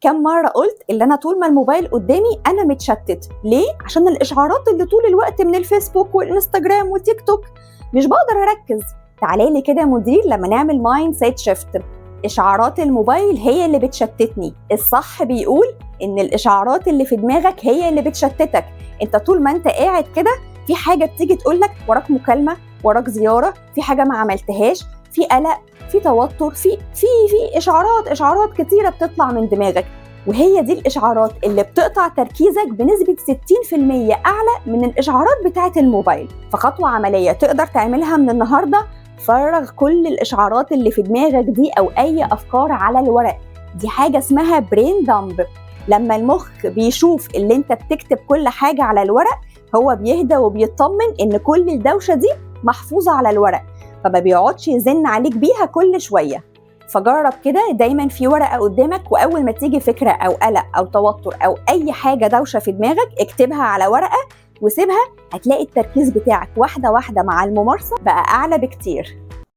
كم مرة قلت اللي أنا طول ما الموبايل قدامي أنا متشتت. ليه؟ عشان الإشعارات اللي طول الوقت من الفيسبوك والإنستجرام والتيك توك مش بقدر أركز. تعالي لي كده يا مدير لما نعمل مايند سيت شيفت. إشعارات الموبايل هي اللي بتشتتني، الصح بيقول إن الإشعارات اللي في دماغك هي اللي بتشتتك. أنت طول ما أنت قاعد كده في حاجة بتيجي تقولك وراك مكالمة، وراك زيارة، في حاجة ما عملتهاش، في قلق، في توتر، في اشعارات كتيره بتطلع من دماغك، وهي دي الاشعارات اللي بتقطع تركيزك بنسبه 60% اعلى من الاشعارات بتاعه الموبايل. فخطوه عمليه تقدر تعملها من النهارده: فرغ كل الاشعارات اللي في دماغك دي او اي افكار على الورق. دي حاجه اسمها برين دامب. لما المخ بيشوف اللي انت بتكتب كل حاجه على الورق هو بيهدى وبيطمن ان كل الدوشه دي محفوظه على الورق، فما بيقعدش يزن عليك بيها كل شوية. فجرب كده دايما في ورقة قدامك، وأول ما تيجي فكرة أو قلق أو توتر أو أي حاجة دوشة في دماغك اكتبها على ورقة وسيبها، هتلاقي التركيز بتاعك واحدة واحدة مع الممارسة بقى أعلى بكتير.